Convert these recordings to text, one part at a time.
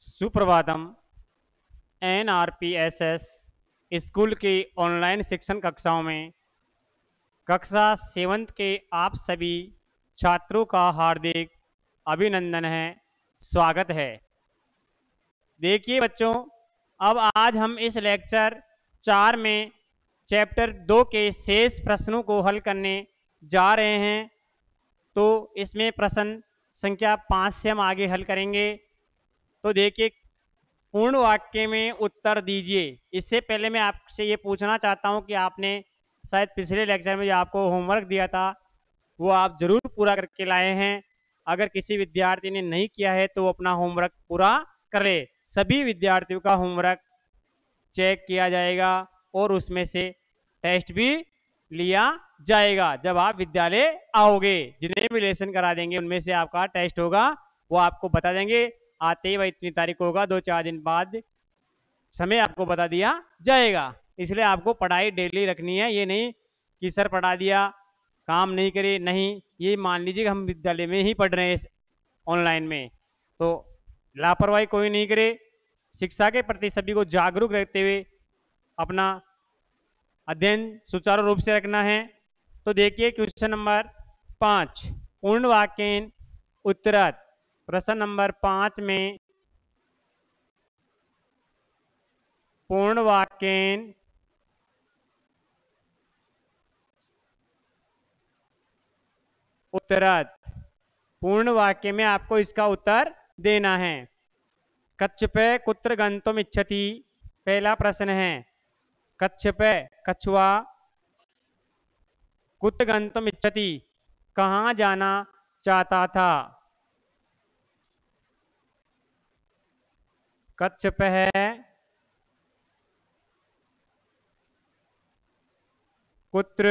Suprabhatam. एनआरपीएसएस school की online शिक्षण कक्षाओं में कक्षा 7 के आप सभी छात्रों का हार्दिक अभिनंदन है, स्वागत है। देखिए बच्चों, अब आज हम इस लेक्चर 4 में चैप्टर 2 के शेष प्रश्नों को हल करने जा रहे हैं। तो इसमें प्रश्न संख्या 5 से हम आगे हल करेंगे। तो देखिए, पूर्ण वाक्य में उत्तर दीजिए। इससे पहले मैं आपसे ये पूछना चाहता हूं कि आपने शायद पिछले लेक्चर में जो आपको होमवर्क दिया था वो आप जरूर पूरा करके लाए हैं। अगर किसी विद्यार्थी ने नहीं किया है तो वो अपना होमवर्क पूरा करे। सभी विद्यार्थियों का होमवर्क चेक किया जाएगा और उसमें से टेस्ट भी लिया जाएगा। जब आप विद्यालय आओगे, जिन्हें भी लेसन करा देंगे उनमें से आपका टेस्ट होगा, वो आपको बता देंगे। आते ही वह इतनी तारीख को होगा, 2-4 दिन बाद समय आपको बता दिया जाएगा। इसलिए आपको पढ़ाई डेली रखनी है। ये नहीं कि सर पढ़ा दिया, काम नहीं करे, नहीं। ये मान लीजिए कि हम विद्यालय में ही पढ़ रहे हैं ऑनलाइन में, तो लापरवाही कोई नहीं करे। शिक्षा के प्रति सभी को जागरूक रहते हुए अपना अध्ययन सुचारू रूप से रखना है। तो देखिए क्वेश्चन नंबर 5, पूर्ण वाक्य उत्तरत। प्रश्न नंबर 5 में पूर्ण वाक्य उत्तरत। पूर्ण वाक्य में आपको इसका उत्तर देना है। कच्छपे कुत्र गंतुम इच्छति, पहला प्रश्न है। कच्छपे कछुआ, कुत्र गंतुम इच्छति कहाँ जाना चाहता था। कच्छप है कुत्र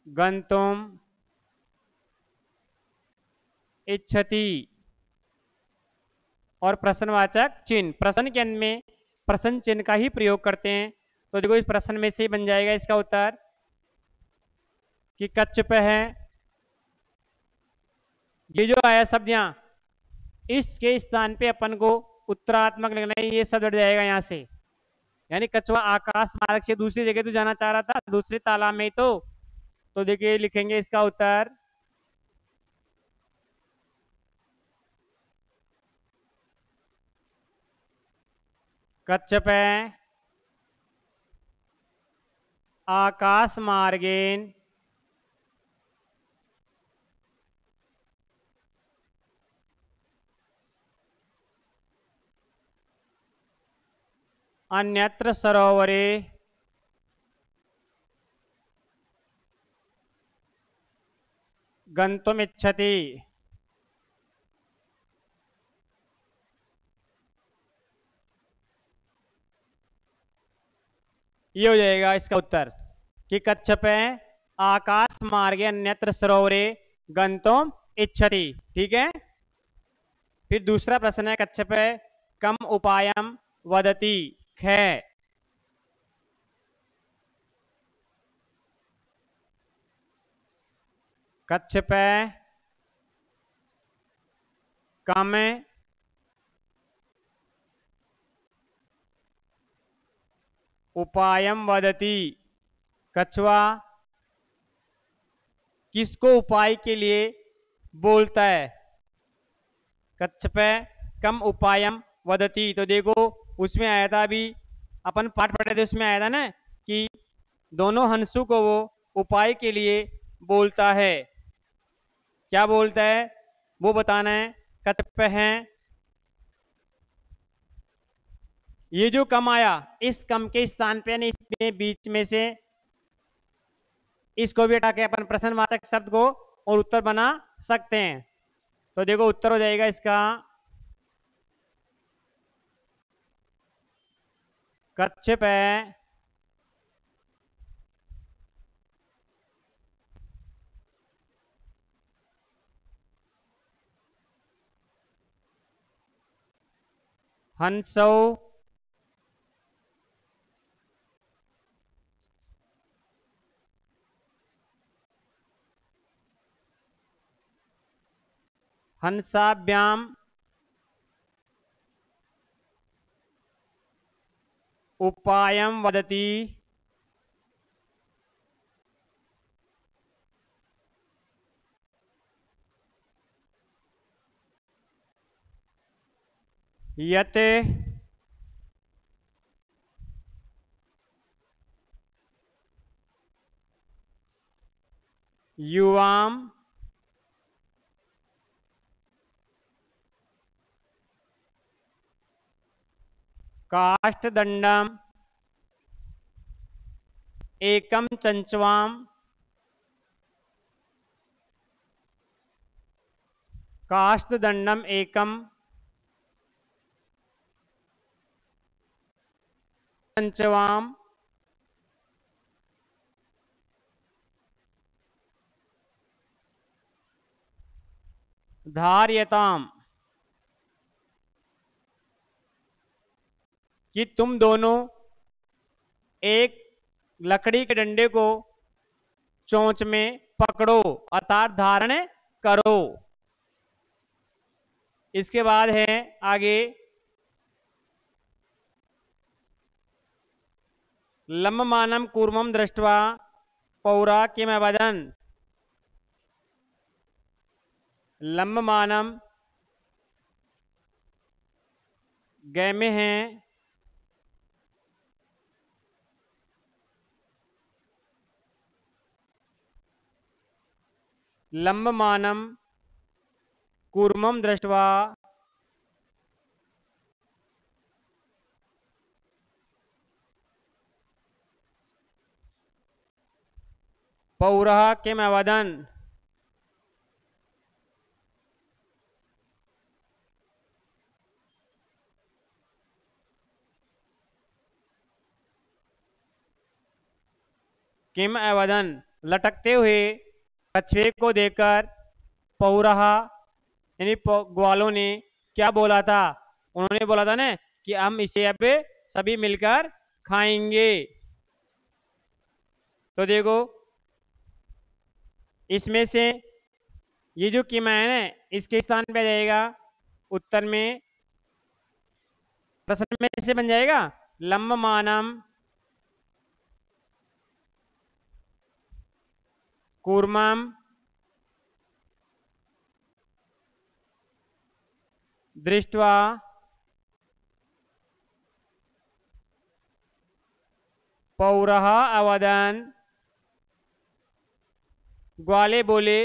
गंतुम इच्छति और प्रश्नवाचक चिन्ह। प्रश्न के अंत में प्रश्न चिन्ह का ही प्रयोग करते हैं। तो देखो, इस प्रश्न में से बन जाएगा इसका उत्तर कि कच्छप है। ये जो आया शब्द यहाँ, इसके स्थान पे अपन को उत्तरात्मक लिखना है। ये शब्द हट जाएगा यहाँ से, यानी कछुआ आकाश मार्ग से दूसरी जगह तो जाना चाह रहा था, दूसरे तालाब में। तो देखिए लिखेंगे इसका उत्तर कच्छप आकाश मार्गेन अन्यत्र सरोवरे गंतुमिच्छति। ये हो जाएगा इसका उत्तर कि कच्छप आकाश मार्गे अन्यत्र सरोवरे गंतुम इच्छति। ठीक है। फिर दूसरा प्रश्न है, कच्छप कम उपायम वदति ख। कच्छप कम उपायम वदति। कछुआ किसको उपाय के लिए बोलता है। कच्छप कम उपायम वदति। तो देखो, उसमें आया था, अभी अपन पाठ पढ़े थे, उसमें आया था ना कि दोनों हंसों को वो उपाय के लिए बोलता है। क्या बोलता है वो बताना है। कच्छप है, ये जो कम आया, इस कम के स्थान पे यानी इसमें बीच में से इसको भी हटा के अपन प्रश्नवाचक शब्द को और उत्तर बना सकते हैं। तो देखो उत्तर हो जाएगा इसका कच्छप हंसौ हंसाभ्याम उपायं वदति। यत् युवां काष्ठदण्डम् एकं चञ्च्वां काष्ठदण्डम् एकं चञ्च्वां धार्यताम्। कि तुम दोनों एक लकड़ी के डंडे को चोंच में पकड़ो अर्थात धारण करो। इसके बाद है आगे लंबमानं कूर्मं दृष्ट्वा पौरा किमवदन्। लंबमानं गय में है लंबमानं कूर्मं दृष्ट्वा पौरः किमवदन्। किम अवदन लटकते हुए कछुए को देखकर पौरह यानी ग्वालों ने क्या बोला था। उन्होंने बोला था ना कि हम इसे अब सभी मिलकर खाएंगे। तो देखो इसमें से ये जो किम है ना इसके स्थान पे आ जाएगा उत्तर में प्रश्न में से बन जाएगा लंबमानं कूर्मं दृष्ट्वा पौरः अवदन्। ग्वाले बोले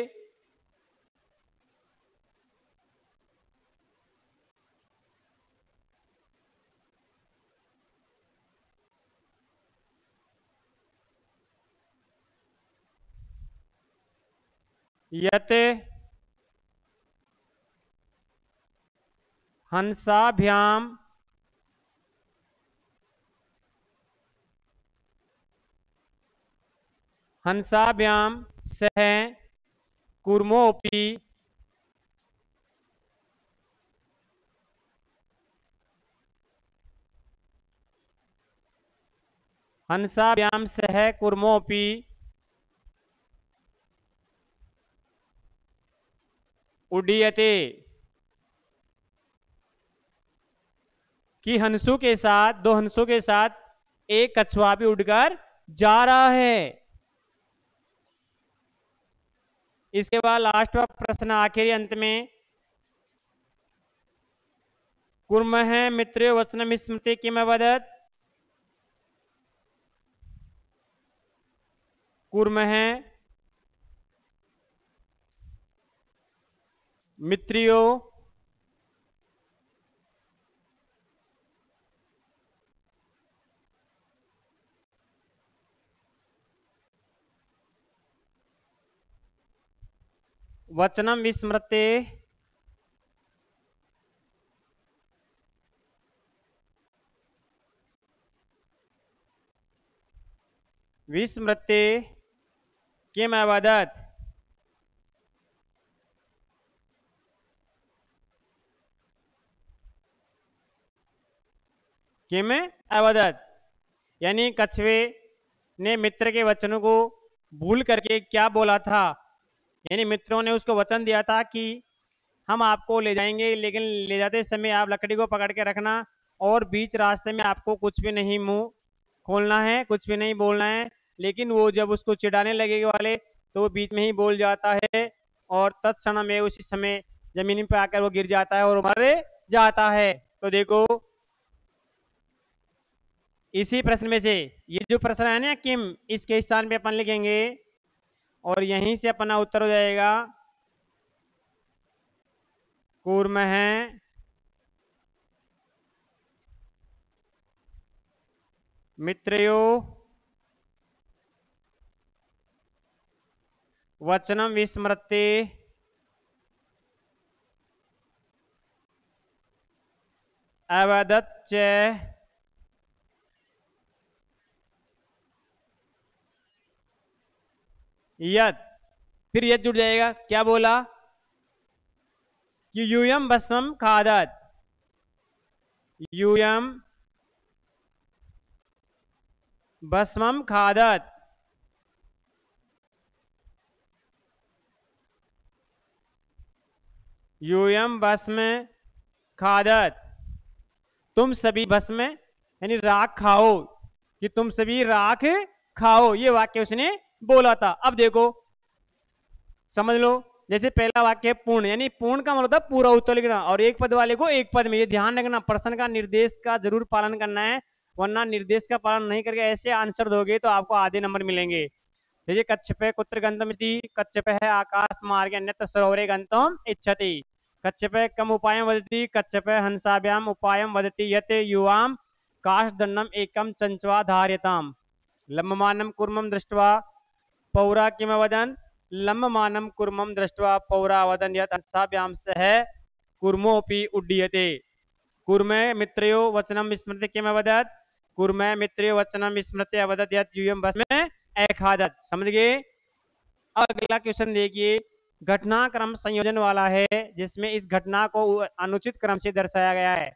यत् हंसाभ्याम हंसाभ्याम सह कूर्मोऽपि हंसाभ्याम सह कूर्मोऽपि उड्डीयते। कि हंसों के साथ दो हंसों के साथ एक कछुआ भी उड़कर जा रहा है। इसके बाद लास्ट का प्रश्न आखिरी अंत में कुर्मः मित्रो वचनम स्मृति किमवदत्। कुर्मः मित्रियो वचनम विस्मृते विस्मृते किमवदत्। किम अवदत् यानी कछुए ने मित्र के वचनों को भूल करके क्या बोला था। यानी मित्रों ने उसको वचन दिया था कि हम आपको ले जाएंगे, लेकिन ले जाते समय आप लकड़ी को पकड़ के रखना और बीच रास्ते में आपको कुछ भी नहीं मुंह खोलना है, कुछ भी नहीं बोलना है। लेकिन वो जब उसको चिढ़ाने लगेगा वाले तो वो बीच में ही बोल जाता है और तत्क्षण में उसी समय जमीन पे आकर वो गिर जाता है और मर जाता है। तो देखो इसी प्रश्न में से ये जो प्रश्न है ना किम, इसके स्थान पे अपन लिखेंगे और यहीं से अपना उत्तर हो जाएगा कूर्म है मित्रयो वचनम विस्मृते अवदत् च यद, फिर यद जुड़ जाएगा। क्या बोला कि यूयम भस्मम खादत, यूयम भस्मम खादत, यूयम भस्म खादत, तुम सभी भस्म यानी राख खाओ, कि तुम सभी राख खाओ, ये वाक्य उसने बोला था। अब देखो समझ लो, जैसे पहला वाक्य पूर्ण, यानी पूर्ण का मतलब पूरा उत्तर लिखना और एक पद वाले को एक पद में, ये ध्यान रखना प्रश्न का निर्देश का जरूर पालन करना है, वरना निर्देश का पालन नहीं करके ऐसे आंसर दोगे तो आपको आधे नंबर मिलेंगे। जैसे कच्छपे कुत्र गंतमिति, कच्छपे है आकाश मार्ग अन्यत्र सरोवरे गंतुम इच्छति, कच्छपे कम उपायम वदति, कच्छपे हंसाभ्याम उपायम वदति यत युवाम काशदंडम एकम चंचवा धार्यताम, लंबमानम कुर्मम दृष्ट्वा पौरा किमवदन, लंबमानम कुर्मम दृष्ट्वा पौरा वदन यत हंसाभ्याम सह कुर्मोपि उड्डीयते, कुर्मे मित्रयो वचनम विस्मृत्य किमवदत, कुर्मे मित्रयो वचनम विस्मृत्य अवदत यत यूयम भस्म एखादत। समझ गए। अगला क्वेश्चन देखिए, घटनाक्रम संयोजन वाला है, जिसमें इस घटना को अनुचित क्रम से दर्शाया गया है।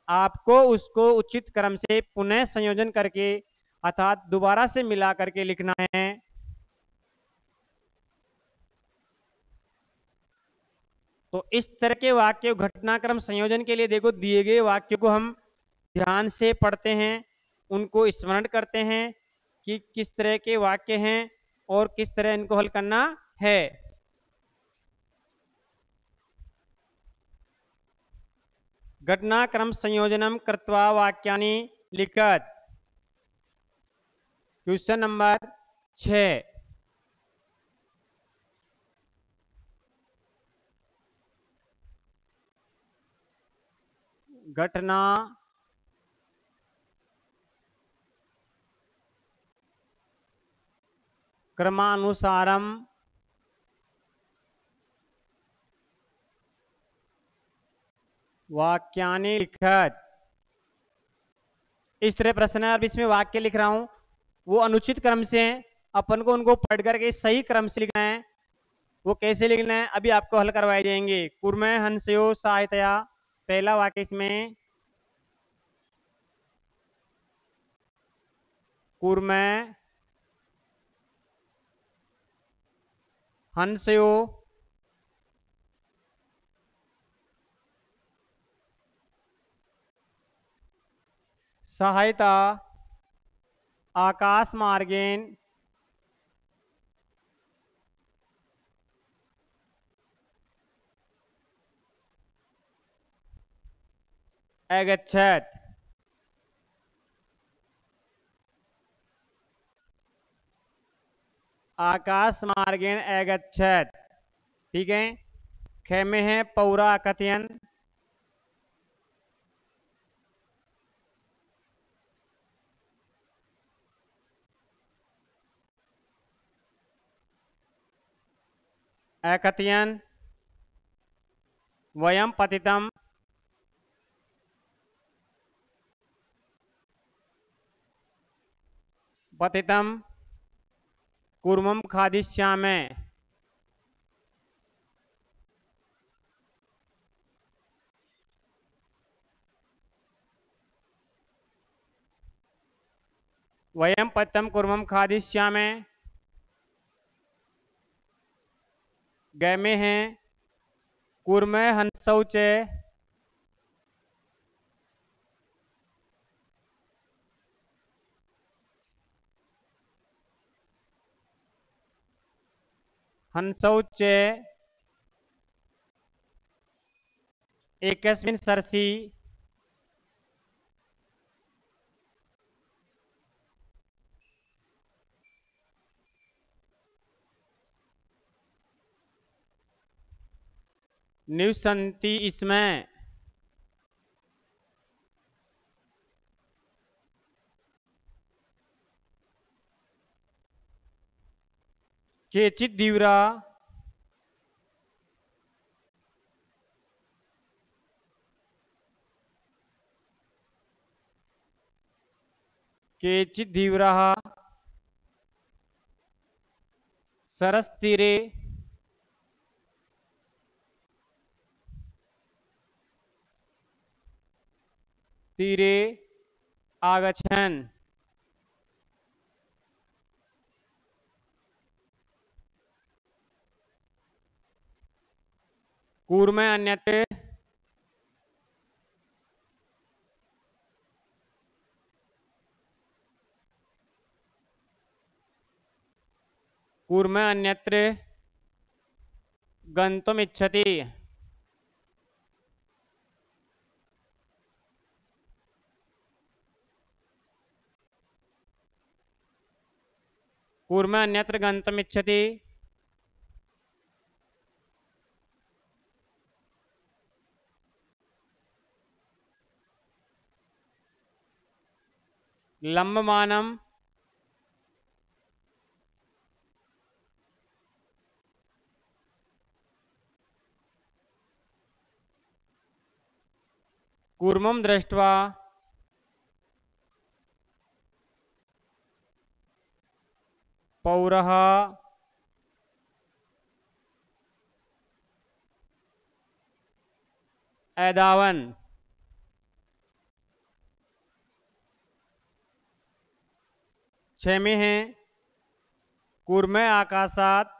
आपको उसको उचित क्रम से पुनः संयोजन करके अर्थात दोबारा से मिला करके लिखना है। तो इस तरह के वाक्य घटनाक्रम संयोजन के लिए देखो दिए गए वाक्य को हम ध्यान से पढ़ते हैं, उनको स्मरण करते हैं कि किस तरह के वाक्य हैं और किस तरह इनको हल करना है। घटनाक्रम संयोजनम कृत्वा वाक्यानि लिखत। क्वेश्चन नंबर 6, घटना क्रमानुसारम वाक्यानि लिखत। इस तरह प्रश्न है, अब इसमें वाक्य लिख रहा हूं वो अनुचित क्रम से हैं, अपन को उनको पढ़ करके सही क्रम से लिखना है। वो कैसे लिखना है अभी आपको हल करवाए जाएंगे। कुर्मे हंसयो सहायतया, पहला वाक्य इसमें कुर्मे हंसयो सहायता आकाश मार्गेन अगच्छत। आकाश मार्गेन अगच्छत, ठीक है। खेमे है पौरा कथयन, अकथयन वयम पतितम, पतितम कुर्मम खादिष्यामे, वयम पतितम कुर्मम खादिष्यामे। गए में हैं कूर्मे हंसौ च हंसौ च एकस्मिन् सरसि निवसन्ति इसमें केचित् दीव्रा केचित् धीव्राः सरस्तीरे तीरे आगच्छन्। कूर्मे अन्यत्र कूर्मे अन्यत्र गन्तुमिच्छति। कूर्मे अन्यत्र गन्तुमिच्छति। लम्बमानम् कूर्मं दृष्ट्वा पौरः एदावन्। छेमे हैं कूर्मे आकाशात्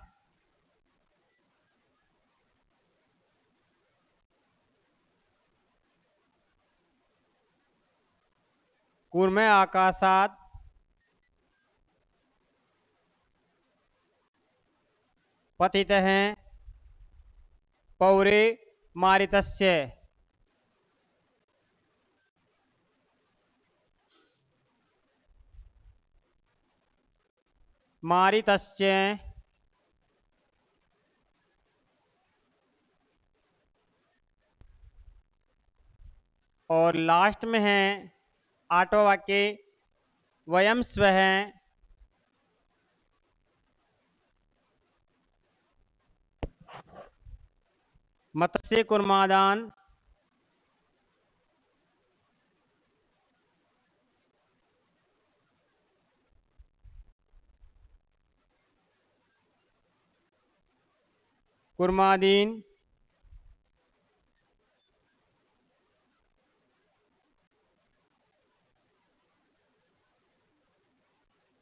कूर्मे आकाशात् पतितः पौरे मारितस्य। मारितस्य और लास्ट में है आठवां वाक्य वयम स्वः मत्स्य कुर्मादान कुर्मादीन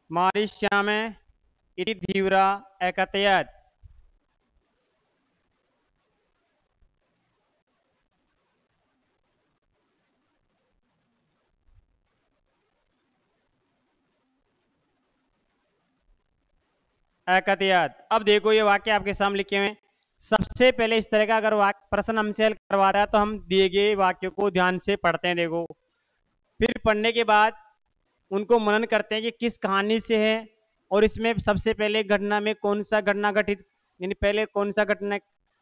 मारिष्यामः इति धीव्रा एकतयत्। एकतयत्। अब देखो ये वाक्य आपके सामने लिखे हुए हैं। सबसे पहले इस तरह का अगर वाक्य प्रश्न हमसे हल करवा रहा है तो हम दिए गए वाक्यों को ध्यान से पढ़ते हैं। देखो फिर पढ़ने के बाद उनको मनन करते हैं कि किस कहानी से है और इसमें सबसे पहले घटना में कौन सा घटना घटित, यानी पहले कौन सा घटना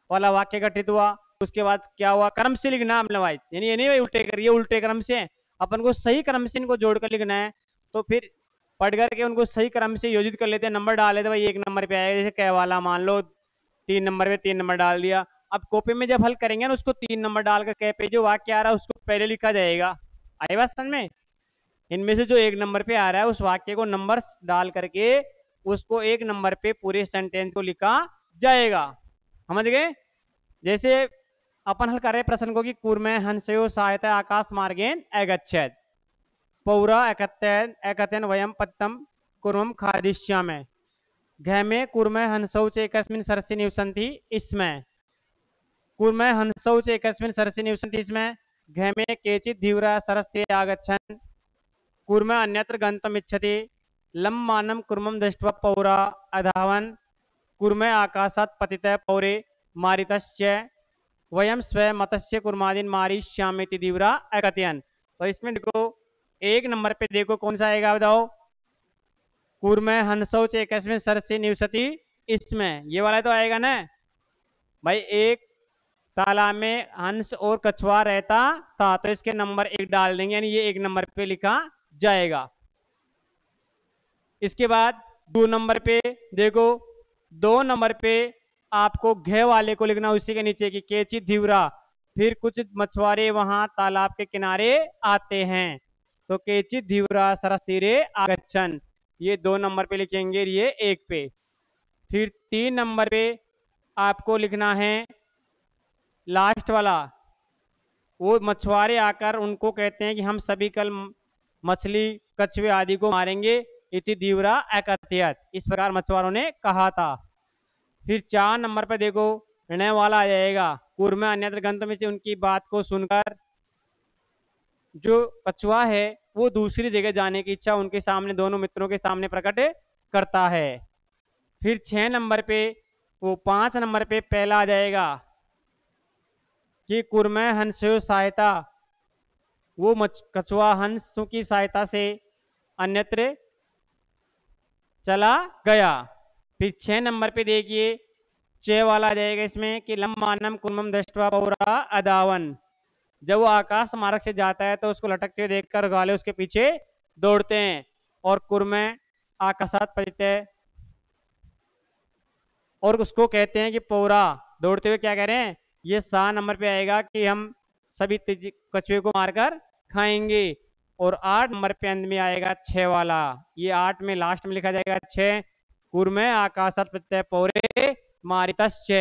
वाला वाक्य घटित हुआ, उसके बाद क्या हुआ, क्रम से लिखना हमने भाई, यानी ये नहीं भाई उल्टे कर, ये उल्टे क्रम से है, अपन को सही क्रम से इनको जोड़कर लिखना है। तो फिर पढ़ करके उनको सही क्रम से योजित कर लेते हैं, नंबर डाल लेते भाई, 1 नंबर पे आएगा, जैसे कै वाला मान लो 3 नंबर पे 3 नंबर डाल दिया। अब कॉपी में जब हल करेंगे ना उसको 3 नंबर डालकर कै पे जो वाक्य आ रहा है उसको पहले लिखा जाएगा। आई बात समझ में? इनमें से जो 1 नंबर पे आ रहा है उस वाक्य को नंबर डाल करके उसको 1 नंबर पे पूरे सेंटेंस को लिखा जाएगा। समझ गए? जैसे अपन हल कर रहे प्रश्न को कि कूर्मे हंसयो सहायता आकाश मार्गेन अगच्छेद पौरा एकतेन वयम पत्तम कुर्मं खादिष्यामः घे में कूर्मे हंसौ च एकस्मिन् सरसि निवसन्ति इसमें कूर्मः हंसौ च एकस्मिन् सरसि निवसन्ति स्म घमे केचित् धीव्रा सरस्ते आगच्छन् कूर्मः अन्यत्र गन्तुम् इच्छति लम्मानं कूर्मं दृष्ट्वा पौरा अधावन् कूर्मः आकाशात् पतितः पौरे मारितश्च वयम स्वयं मतस्य कुर्मादीन मारिष्यामिति धीव्रा अकथयन्। तो इसमें देखो एक नंबर पे देखो कौन सा आएगा बताओ, कूर्मः हंसौ च एकस्मिन् सरसि निवसति इसमें, ये वाला तो आएगा ना भाई। एक तालाब में हंस और कछुआ रहता था, तो इसके नंबर एक डाल देंगे, यानी ये एक नंबर पे लिखा जाएगा। इसके बाद 2 नंबर पे देखो, 2 नंबर पे आपको घे वाले को लिखना उसी के नीचे की केचित धीव्रा, फिर कुछ मछुआरे वहां तालाब के किनारे आते हैं, तो केचित धीव्रा सरस तीरे आगच्छन, ये 2 नंबर पे लिखेंगे, ये 1 पे। फिर 3 नंबर पे आपको लिखना है लास्ट वाला, वो मछुआरे आकर उनको कहते हैं कि हम सभी कल मछली कछुए आदि को मारेंगे, इति धीव्रा अकथयत्, इस प्रकार मछुआरों ने कहा था। फिर 4 नंबर पर देखो निर्णय वाला आ जाएगा, कूर्मः अन्यत्र गंतव्य से, उनकी बात को सुनकर जो कछुआ है वो दूसरी जगह जाने की इच्छा उनके सामने, दोनों मित्रों के सामने प्रकट करता है। फिर 6 नंबर पे, वो 5 नंबर पे पहला आ जाएगा कि कूर्मः हंसो सहायता, वो कछुआ हंसों की सहायता से अन्यत्र चला गया। फिर 6 नंबर पे देखिए चे वाला आ जाएगा इसमें कि लम्मानम कुर्मम दृष्ट्वा पौरा अदावन, जब वो आकाश मार्ग से जाता है तो उसको लटकते हुए देखकर गाले उसके पीछे दौड़ते हैं, और कुर्मे आकाशात पतिते, और उसको कहते हैं कि पौरा, दौड़ते हुए क्या कह रहे हैं, ये 7 नंबर पे आएगा कि हम सभी कछुए को मारकर खाएंगे। और 8 नंबर पे अंत में आएगा 6 वाला, ये 8 में लास्ट में लिखा जाएगा 6, कूर्मे आकाशात पतिते पौरे मारितश्च।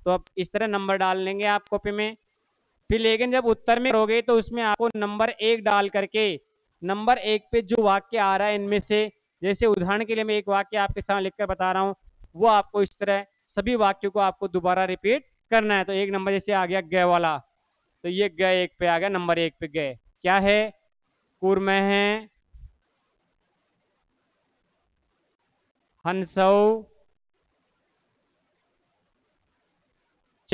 तो अब इस तरह नंबर डाल लेंगे आप कॉपी में। फिर लेकिन जब उत्तर में करोगे तो उसमें आपको नंबर 1 डाल करके, नंबर 1 पे जो वाक्य आ रहा है इनमें से, जैसे उदाहरण के लिए मैं एक वाक्य आपके सामने लिखकर बता रहा हूं, वो आपको इस तरह सभी वाक्यों को आपको दोबारा रिपीट करना है। तो 1 नंबर जैसे आ गया ग वाला, तो ये ग 1 पे आ गया, नंबर 1 पे ग क्या है, कूर्मः है हंसौ च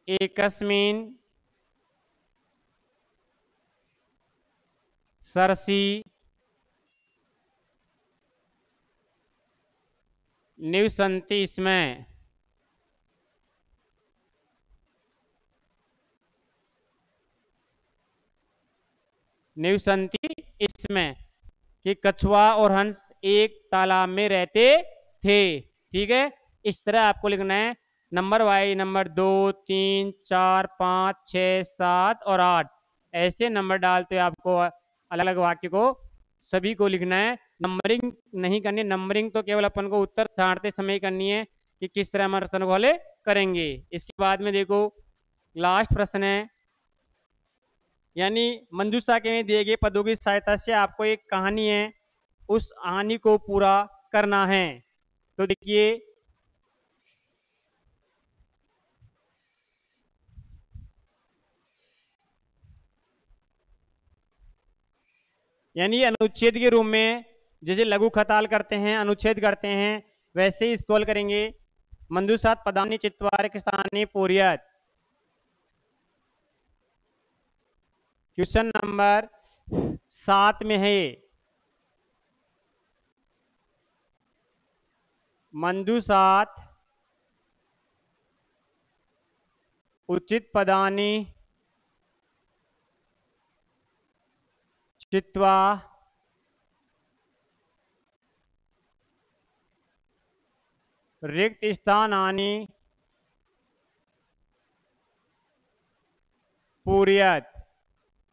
एकस्मिन् सरसि निवसन्ति स्म, निवसन्ति इसमें, कि कछुआ और हंस एक तालाब में रहते थे। ठीक है, इस तरह आपको लिखना है नंबर वाई, नंबर 2, 3, 4, 5, 6, 7 और 8, ऐसे नंबर डालते हुए आपको अलग अलग वाक्य को सभी को लिखना है। नंबरिंग नहीं करनी, नंबरिंग तो केवल अपन को उत्तर छांटते समय करनी है कि किस तरह हम प्रश्न वाले करेंगे। इसके बाद में देखो लास्ट प्रश्न है, यानी मंजूषा के में दिए गए पदों की सहायता से आपको एक कहानी है, उस कहानी को पूरा करना है। तो देखिए यानी अनुच्छेद के रूप में जैसे लघु खताल करते हैं, अनुच्छेद करते हैं, वैसे ही स्क्रॉल करेंगे। मंदुसात पदानी चित्वार किसानी पोरियत, क्वेश्चन नंबर 7 में है ये, मंदुसात उचित पदानी चित्वा रिक्त स्थानानि पूर्यत।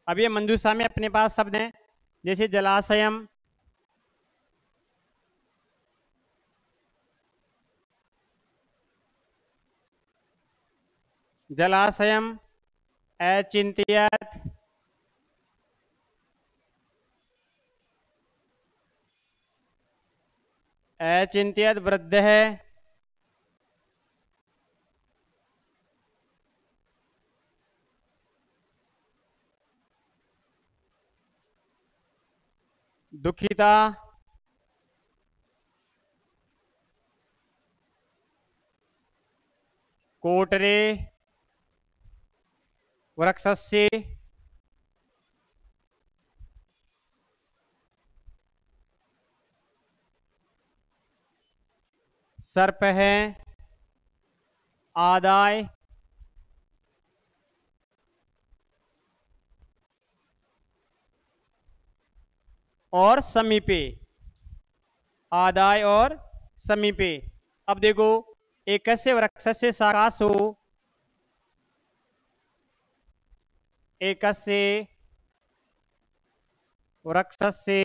अब ये मंजूषा में अपने पास शब्द हैं, जैसे जलाशयम, जलाशयम अचिंत्यत, अचिंत्यत वृद्ध है, दुखिता, कोटरे, वृक्षस्य, सर्प है, आदाय, और समीपे। आदाय और समीपे। अब देखो, एकस्य वृक्षस्य शाखासु, एकस्य वृक्षस्य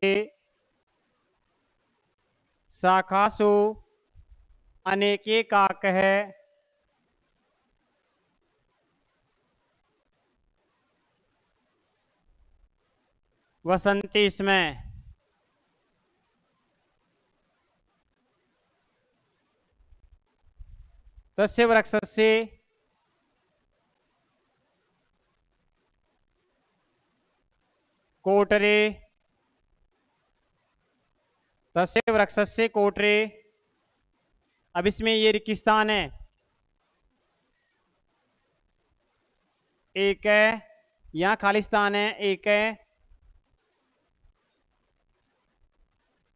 शाखासु अनेके काकः वसन्ति इसमें। तस्य वृक्षस्य कोटरे, तस्य वृक्षस्य कोटरे। अब इसमें ये रिक्तिस्थान है, एक है, यहां खालिस्तान है, एक है।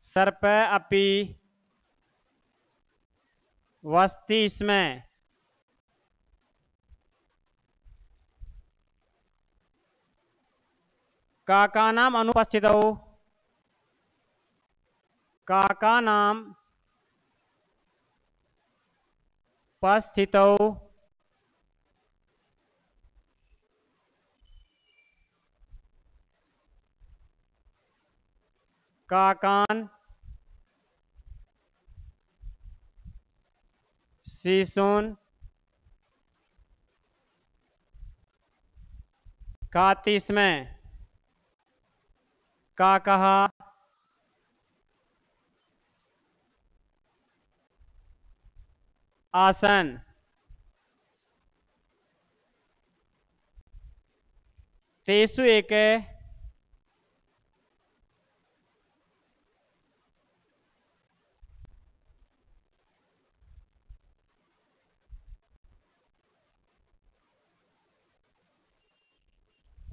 सर्प अपि वस्ति इसमें। काका नाम अनुपस्थित हो, काका नाम उपस्थित हो, काकान शिशून खाती इसमें। का कहा आसन। तेसु एक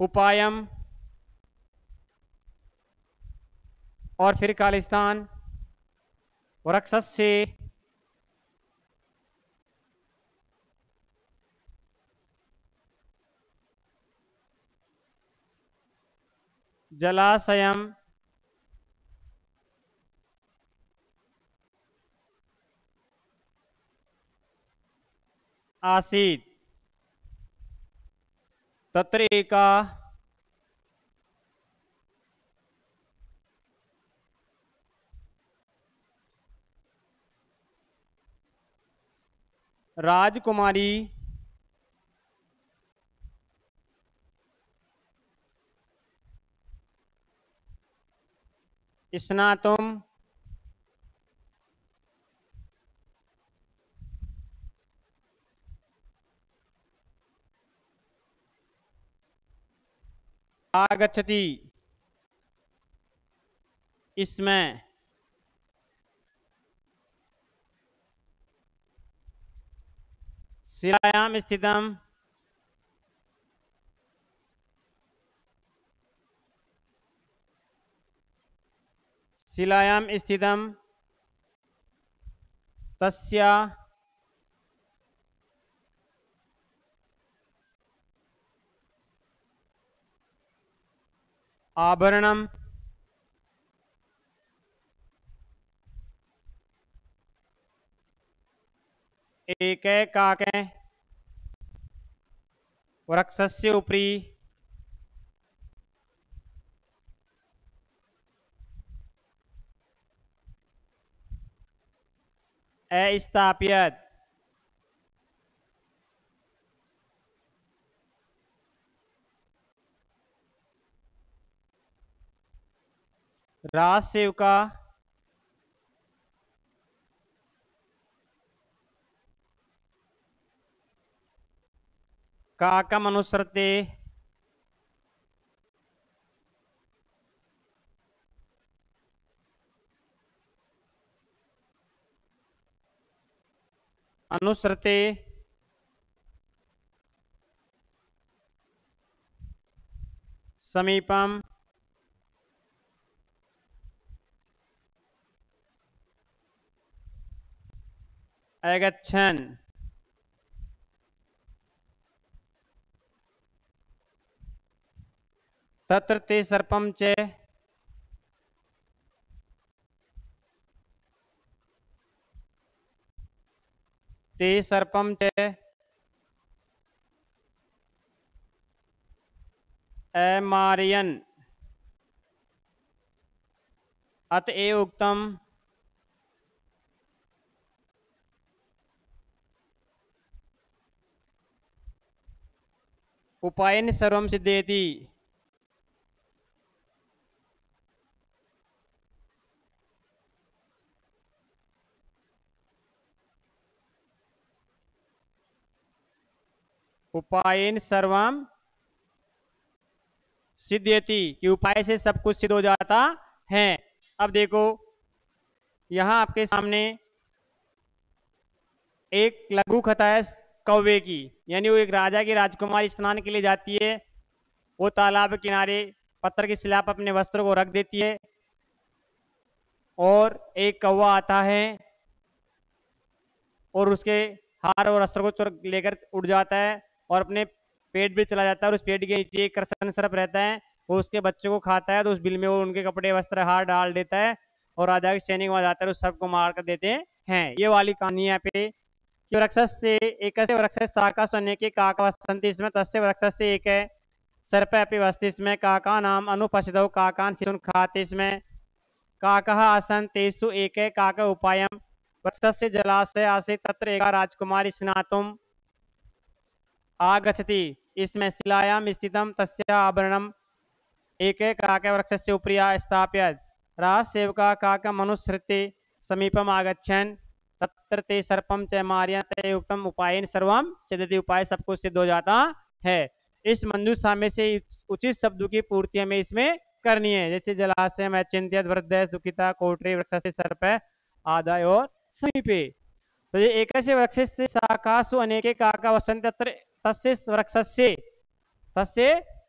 उपायम, और फिर खालिस्तान वृक्षस्य जलाशयम, आसीत्। तत्र एका राजकुमारी स्नातुम आगच्छति इसमें। शिलायाम स्थितम, शिलायाम स्थितम तस्या आभरणम एक काक वृक्षस्य उपरि अस्थाप्यत। राजसेवका काकम अनुसरते अनुसृते समीपम अगच्छन् तत्र ते सर्पं च ते सर्पं च अमारयन् अत एव उक्तम् उपायेन सर्वं सिद्ध्यति। उपायेन सर्वम सिद्ध्यति कि उपाय से सब कुछ सिद्ध हो जाता है। अब देखो यहां आपके सामने एक लघु कथा है कौवे की, यानी वो एक राजा की राजकुमारी स्नान के लिए जाती है। वो तालाब के किनारे पत्थर की स्लैब पर अपने वस्त्रों को रख देती है और एक कौवा आता है और उसके हार और वस्त्र को लेकर उड़ जाता है और अपने पेट भी चला जाता है और उस पेट के नीचे एक कृष्ण सर्प रहता है, वो उसके बच्चों को खाता है। तो उस बिल में वो उनके कपड़े वस्त्र हार डाल देता है और राजा के सैनिक वहां जाता है उस सर्प को मार कर देते हैं। ये वाली कहानी यहाँ पे कि वृक्षस से एक वृक्षस शाखा सुनने के काका वसंती इसमें तस्य वृक्षस से एक है सर्प अपि वस्ति इसमें काका नाम अनुपस्थितौ काकान शिशुन खाते इसमें काका आसन तेसु एक है काका उपायम वृक्षस्य जलाशय आसे तत्र एका राजकुमारी स्नातुम आगच्छति इसमें शिलायां स्थितम तस्य आभरणम एक काका वृक्षस्य उपरि स्थाप्य राजसेवका काका मनुसृत्य समीपम आगच्छन् तत्र ते सर्पम च मार्यते युक्तम उपायेन सर्वम सिद्ध्यति। उपाय सब कुछ सिद्ध हो जाता है। इस मंजूषा में से उचित शब्दों की पूर्ति हमें इसमें करनी है, जैसे जलाशय में चिंतित वृद्ध दुखिता कोटरी वृक्ष से सर्प आदाय और समीपे। तो ये एक ऐसे वृक्ष से शाखासु अनेके काका वसंत तत्र तस्य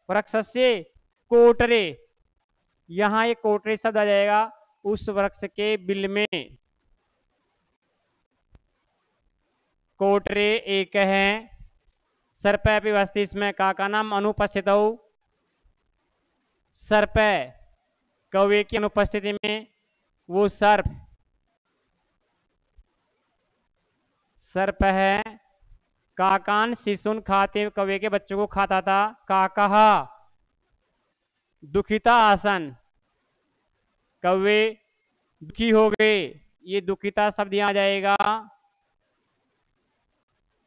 वृक्षस्य कोटरे, यहाँ ये कोटरे शब्द आ जाएगा उस वृक्ष के बिल में। कोटरे एक है सर्प वस्ती इसमें काका नाम अनुपस्थित सर्प कौवे की अनुपस्थिति में वो सर्प है काकान शिशुन खाते कौवे के बच्चों को खाता था। काका दुखिता आसन कौवे दुखी हो गए, ये दुखिता शब्द यहां आ जाएगा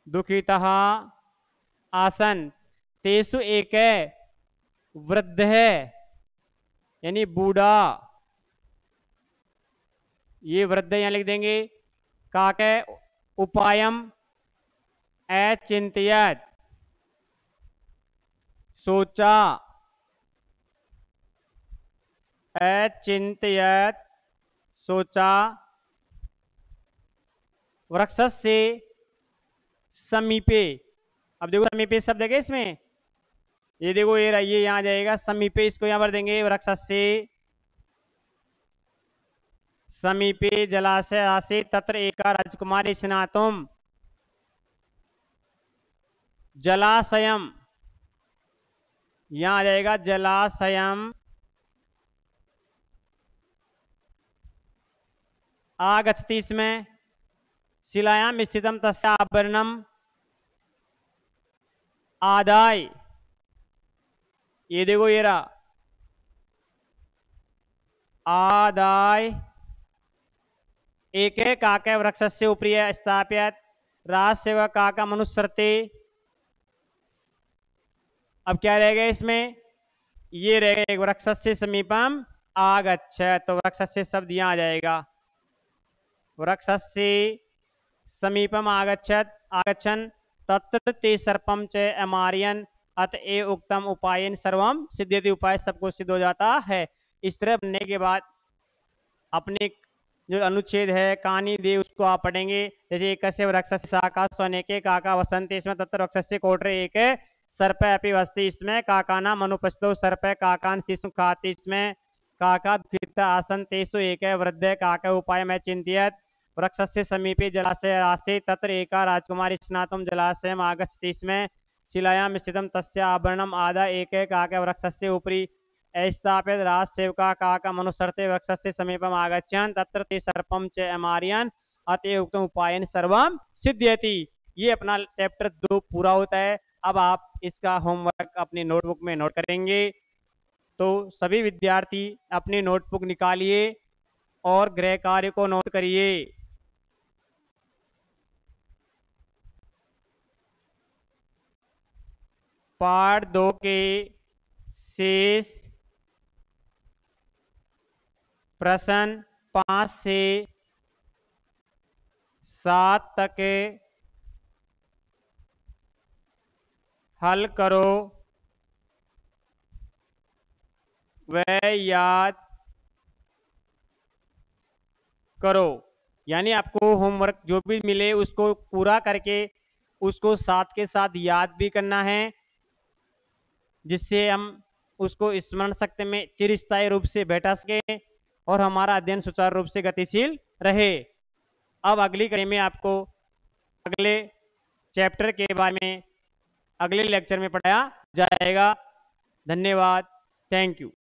दुखिता आसन तेसु एक है वृद्ध है यानी बूढ़ा, ये वृद्ध यहां लिख देंगे। काके उपायम अचिंत्यत सोचा अचिंत्यत सोचा वृक्ष से समीपे। अब देखो समीपे शब्द है इसमें, ये देखो ये यहां जाएगा समीपे, इसको यहां पर देंगे वृक्ष से समीपे जलाशय आसे तत्र एका राजकुमारी स्नातुम जलाशयम, यहां आ जाएगा जलाशयम आगच्छति इसमें शिलायाम स्थितम तस्य आभरणम आदाय, ये देखो ये रहा आदाय एक काका वृक्ष से ऊपरी स्थापित राज सेवा काका मनुसरते। अब क्या रहेगा इसमें, ये रहेगा एक वृक्ष से समीपम आगच्छ, तो वृक्ष से शब्द यहां आ जाएगा वृक्ष से समीपम आगच्छत आगच्छन तत्र ते सर्पम च अमार्यन अत ए उक्तम उपायन सर्वम सिद्ध्यति, उपाय सबको सिद्ध हो जाता है। इस तरह बनने के बाद अपने जो अनुच्छेद है कानी दे उसको आप पढ़ेंगे। जैसे एक रक्षस्य शाखा स्वनेके काका वसंते इसमें तत्र रक्षस्य कोटरे एक सर्प अपि वस्ति इसमें काका नाम अनुपस्थितो सर्प काकान शिशु खाती इसमें काका दुखित आसन तेसु एक वृद्ध काका उपाय में चिंतियत वृक्षस्य समीपे जलाशय आसे तत्र एका राजकुमारी स्नातुम जलाशयम आगच्छति इसमें शिलायां स्थितम तस्य आभरणम आधा एक काका वृक्षस्य उपरि स्थापित राज सेवका काका मनुसरते वृक्षस्य समीपम आगच्छन् तत्र ते सर्पम च अमार्यन् अतः उक्तम उपायन सर्वम सिद्ध्यति। ये अपना चैप्टर 2 पूरा होता है। अब आप इसका होमवर्क अपनी नोटबुक में नोट करेंगे। तो सभी विद्यार्थी अपनी नोटबुक निकालिए और गृह कार्य को नोट करिए। पार्ट 2 के शेष प्रश्न 5 से 7 तक हल करो, वह याद करो। यानी आपको होमवर्क जो भी मिले उसको पूरा करके उसको साथ के साथ याद भी करना है, जिससे हम उसको स्मरण शक्ति में चिरस्थायी रूप से बैठा सके और हमारा अध्ययन सुचारू रूप से गतिशील रहे। अब अगली कड़ी में आपको अगले चैप्टर के बारे में अगले लेक्चर में पढ़ाया जाएगा। धन्यवाद। Thank you.